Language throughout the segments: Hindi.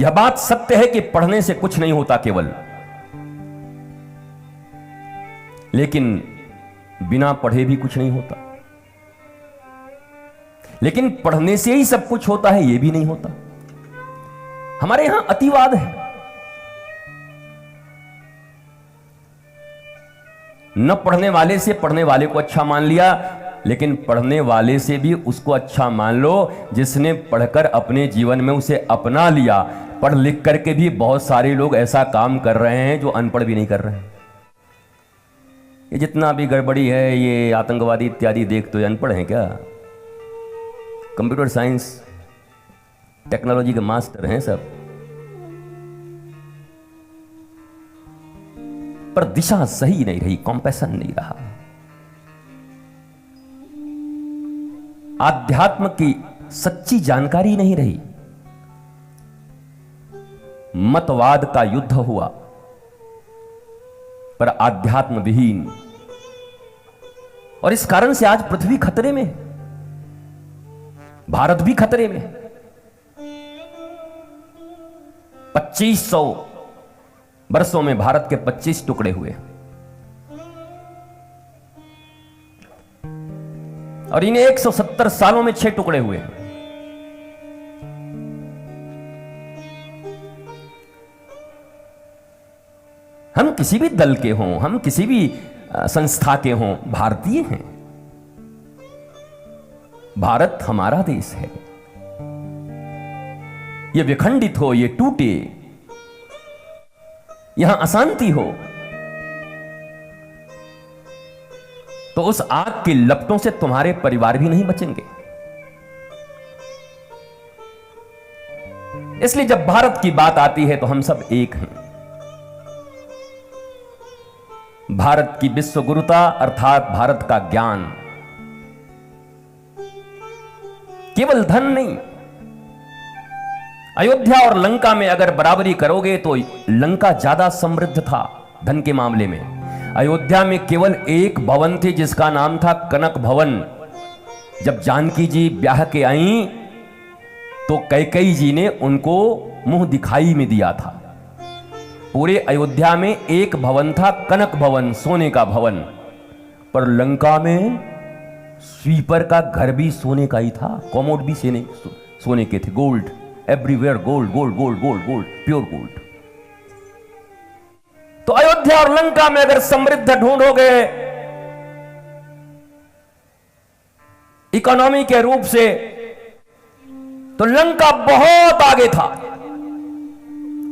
यह बात सत्य है कि पढ़ने से कुछ नहीं होता केवल, लेकिन बिना पढ़े भी कुछ नहीं होता। लेकिन पढ़ने से ही सब कुछ होता है, यह भी नहीं होता। हमारे यहां अतिवाद है। न पढ़ने वाले से पढ़ने वाले को अच्छा मान लिया, लेकिन पढ़ने वाले से भी उसको अच्छा मान लो जिसने पढ़कर अपने जीवन में उसे अपना लिया। पढ़ लिख करके भी बहुत सारे लोग ऐसा काम कर रहे हैं जो अनपढ़ भी नहीं कर रहे हैं। ये जितना भी गड़बड़ी है, ये आतंकवादी इत्यादि देख तो अनपढ़ हैं क्या? कंप्यूटर साइंस टेक्नोलॉजी के मास्टर हैं सब, पर दिशा सही नहीं रही, कॉम्पैशन नहीं रहा। आध्यात्म की सच्ची जानकारी नहीं रही। मतवाद का युद्ध हुआ, पर आध्यात्म विहीन, और इस कारण से आज पृथ्वी खतरे में, भारत भी खतरे में। 2500 वर्षों में भारत के 25 टुकड़े हुए, और इन्हें 170 सालों में 6 टुकड़े हुए। हम किसी भी दल के हों, हम किसी भी संस्था के हों, भारतीय हैं। भारत हमारा देश है। ये विखंडित हो, ये टूटे, यहां अशांति हो, तो उस आग की लपटों से तुम्हारे परिवार भी नहीं बचेंगे। इसलिए जब भारत की बात आती है तो हम सब एक हैं। भारत की विश्व गुरुता अर्थात भारत का ज्ञान, केवल धन नहीं। अयोध्या और लंका में अगर बराबरी करोगे तो लंका ज्यादा समृद्ध था धन के मामले में। अयोध्या में केवल एक भवन थी जिसका नाम था कनक भवन। जब जानकी जी ब्याह के आई तो कैकेयी जी ने उनको मुंह दिखाई में दिया था। पूरे अयोध्या में एक भवन था, कनक भवन, सोने का भवन। पर लंका में स्वीपर का घर भी सोने का ही था, कॉमोड भी सोने के थे, gold, everywhere gold gold gold gold gold, pure gold. तो अयोध्या और लंका में अगर समृद्ध ढूंढोगे इकोनॉमी के रूप से, तो लंका बहुत आगे था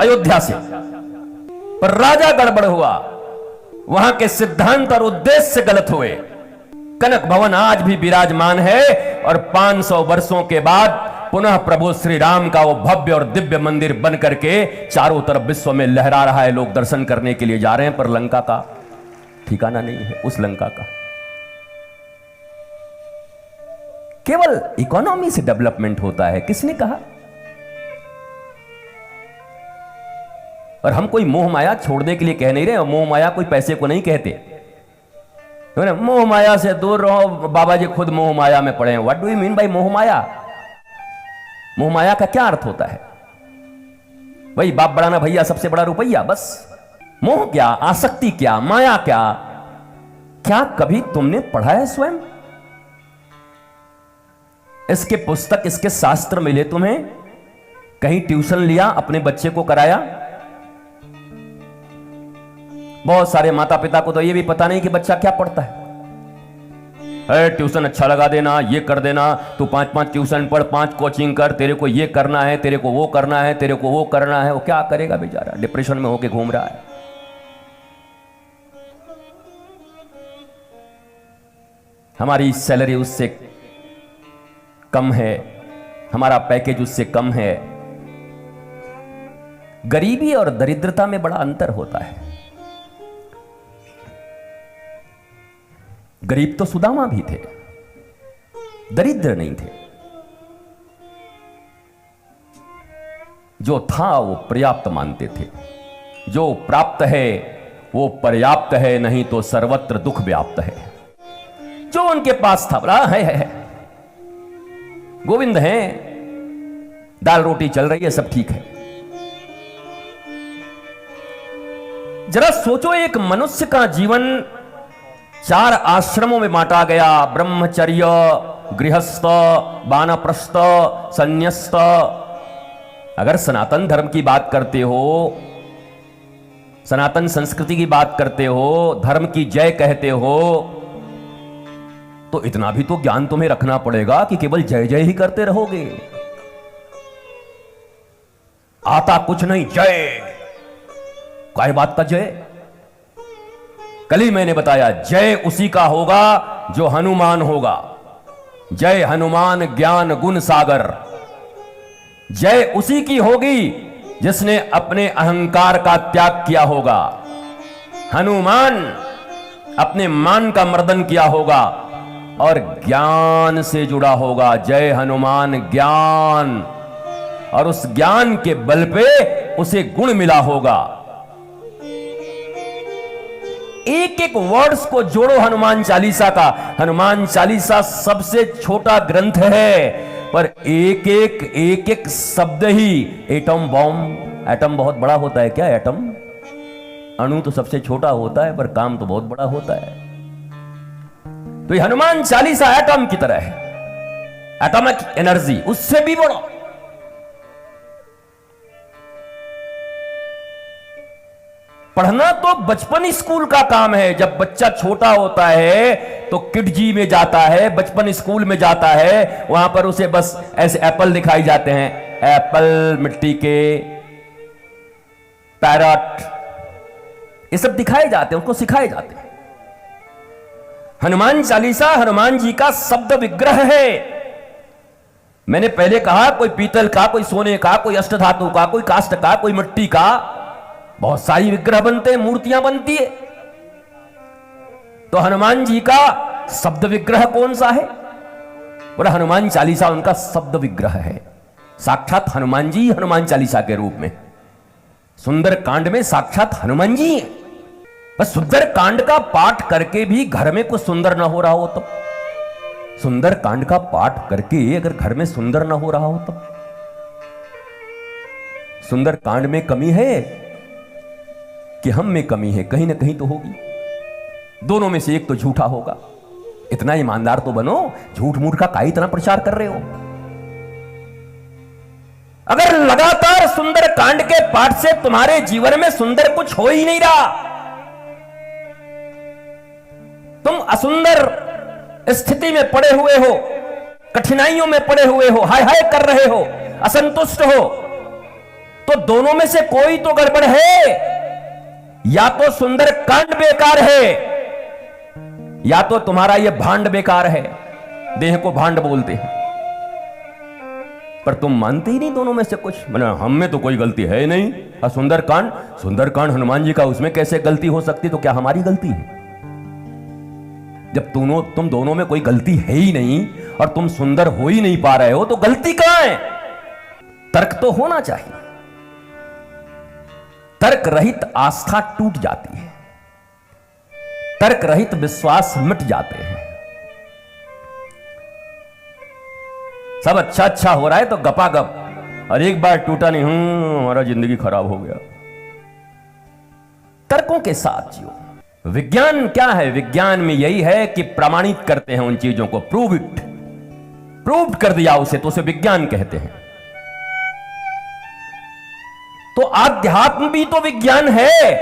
अयोध्या से। पर राजा गड़बड़ हुआ, वहां के सिद्धांत और उद्देश्य गलत हुए। कनक भवन आज भी विराजमान है, और 500 वर्षों के बाद पुनः प्रभु श्री राम का वो भव्य और दिव्य मंदिर बन करके चारों तरफ विश्व में लहरा रहा है। लोग दर्शन करने के लिए जा रहे हैं, पर लंका का ठिकाना नहीं है। उस लंका का केवल इकोनॉमी से डेवलपमेंट होता है, किसने कहा? और हम कोई मोह माया छोड़ने के लिए कह नहीं रहे, और मोह माया कोई पैसे को नहीं कहते। मोह माया से दूर रहो, बाबा जी खुद मोह माया में पड़े हैं। What do you mean by मोह माया? मोह माया का क्या अर्थ होता है? वही बाप बड़ा ना भैया, सबसे बड़ा रुपया, बस। मोह क्या, आसक्ति क्या, माया क्या? क्या कभी तुमने पढ़ा है स्वयं? इसके पुस्तक, इसके शास्त्र मिले तुम्हें? कहीं ट्यूशन लिया, अपने बच्चे को कराया? बहुत सारे माता पिता को तो यह भी पता नहीं कि बच्चा क्या पढ़ता है। ट्यूशन अच्छा लगा देना, ये कर देना, तू 5-5 ट्यूशन पढ़, 5 कोचिंग कर, तेरे को ये करना है, तेरे को वो करना है, तेरे को वो करना है। वो क्या करेगा बेचारा? डिप्रेशन में होके घूम रहा है। हमारी सैलरी उससे कम है, हमारा पैकेज उससे कम है। गरीबी और दरिद्रता में बड़ा अंतर होता है। गरीब तो सुदामा भी थे, दरिद्र नहीं थे। जो था वो पर्याप्त मानते थे। जो प्राप्त है वो पर्याप्त है, नहीं तो सर्वत्र दुख व्याप्त है। जो उनके पास था, बोला है गोविंद है, दाल रोटी चल रही है, सब ठीक है। जरा सोचो, एक मनुष्य का जीवन 4 आश्रमों में बांटा गया, ब्रह्मचर्य, गृहस्थ, वानप्रस्थ, संन्यस्त। अगर सनातन धर्म की बात करते हो, सनातन संस्कृति की बात करते हो, धर्म की जय कहते हो, तो इतना भी तो ज्ञान तुम्हें रखना पड़ेगा कि केवल जय जय ही करते रहोगे। आता कुछ नहीं, जय। काय बात का जय? कल ही मैंने बताया, जय उसी का होगा जो हनुमान होगा। जय हनुमान ज्ञान गुण सागर। जय उसी की होगी जिसने अपने अहंकार का त्याग किया होगा। हनुमान अपने मान का मर्दन किया होगा और ज्ञान से जुड़ा होगा। जय हनुमान ज्ञान, और उस ज्ञान के बल पे उसे गुण मिला होगा। एक एक वर्ड्स को जोड़ो हनुमान चालीसा का। हनुमान चालीसा सबसे छोटा ग्रंथ है, पर एक एक शब्द ही एटम बॉम्ब। एटम बहुत बड़ा होता है क्या? एटम अणु तो सबसे छोटा होता है, पर काम तो बहुत बड़ा होता है। तो ये हनुमान चालीसा एटम की तरह है, एटॉमिक एनर्जी, उससे भी बड़ा। पढ़ना तो बचपन स्कूल का काम है। जब बच्चा छोटा होता है तो किड जी में जाता है, बचपन स्कूल में जाता है, वहां पर उसे बस ऐसे एप्पल दिखाई जाते हैं, एप्पल, मिट्टी के पैरट, ये सब दिखाए जाते हैं, उसको सिखाए जाते हैं। हनुमान चालीसा हनुमान जी का शब्द विग्रह है। मैंने पहले कहा, कोई पीतल का, कोई सोने का, कोई अष्टधातु का, कोई काष्ठ का, कोई मिट्टी का, बहुत सारी विग्रह बनते हैं, मूर्तियां बनती है। तो हनुमान जी का शब्द विग्रह कौन सा है? बोला हनुमान चालीसा उनका शब्द विग्रह है। साक्षात हनुमान जी हनुमान चालीसा के रूप में। सुंदर कांड में साक्षात हनुमान जी है। बस सुंदर कांड का पाठ करके भी घर में कुछ सुंदर ना हो रहा हो तो, सुंदर कांड का पाठ करके अगर घर में सुंदर ना हो रहा हो तो, सुंदर कांड में कमी है कि हम में कमी है? कहीं ना कहीं तो होगी। दोनों में से एक तो झूठा होगा। इतना ईमानदार तो बनो, झूठ मूठ का काहे इतना प्रचार कर रहे हो? अगर लगातार सुंदर कांड के पाठ से तुम्हारे जीवन में सुंदर कुछ हो ही नहीं रहा, तुम असुंदर स्थिति में पड़े हुए हो, कठिनाइयों में पड़े हुए हो, हाय हाय कर रहे हो, असंतुष्ट हो, तो दोनों में से कोई तो गड़बड़ है। या तो सुंदर कांड बेकार है, या तो तुम्हारा यह भांड बेकार है। देह को भांड बोलते हैं, पर तुम मानते ही नहीं दोनों में से कुछ। मतलब हम में तो कोई गलती है नहीं। सुंदर कांड हनुमान जी का, उसमें कैसे गलती हो सकती? तो क्या हमारी गलती है? जब तुम दोनों में कोई गलती है ही नहीं और तुम सुंदर हो ही नहीं पा रहे हो, तो गलती कहां है? तर्क तो होना चाहिए। तर्क रहित आस्था टूट जाती है, तर्क रहित विश्वास मिट जाते हैं। सब अच्छा अच्छा हो रहा है तो गपागप, और एक बार टूटा नहीं, हमारा जिंदगी खराब हो गया। तर्कों के साथ जियो। विज्ञान क्या है? विज्ञान में यही है कि प्रमाणित करते हैं उन चीजों को, प्रूव कर दिया उसे, तो उसे विज्ञान कहते हैं। तो आध्यात्म भी तो विज्ञान है।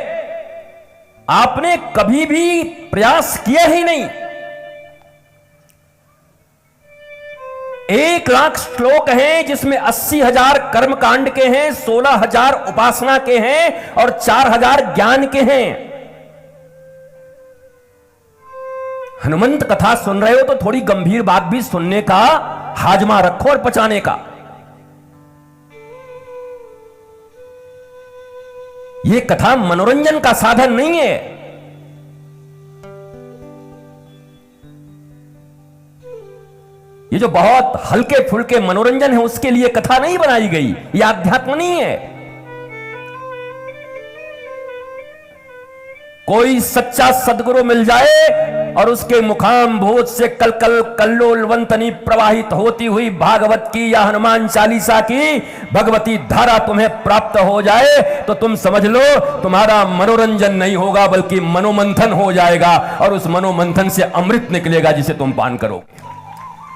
आपने कभी भी प्रयास किया ही नहीं। 1,00,000 श्लोक हैं जिसमें 80,000 कर्मकांड के हैं, 16,000 उपासना के हैं और 4,000 ज्ञान के हैं। हनुमंत कथा सुन रहे हो तो थोड़ी गंभीर बात भी सुनने का हाजमा रखो और पचाने का। यह कथा मनोरंजन का साधन नहीं है। ये जो बहुत हल्के फुल्के मनोरंजन है उसके लिए कथा नहीं बनाई गई। यह अध्यात्म नहीं है। कोई सच्चा सदगुरु मिल जाए और उसके मुखाम भोज से कल कल कल्लोलवंतनी प्रवाहित होती हुई भागवत की या हनुमान चालीसा की भगवती धारा तुम्हें प्राप्त हो जाए तो तुम समझ लो तुम्हारा मनोरंजन नहीं होगा बल्कि मनोमंथन हो जाएगा और उस मनोमंथन से अमृत निकलेगा जिसे तुम पान करोगे।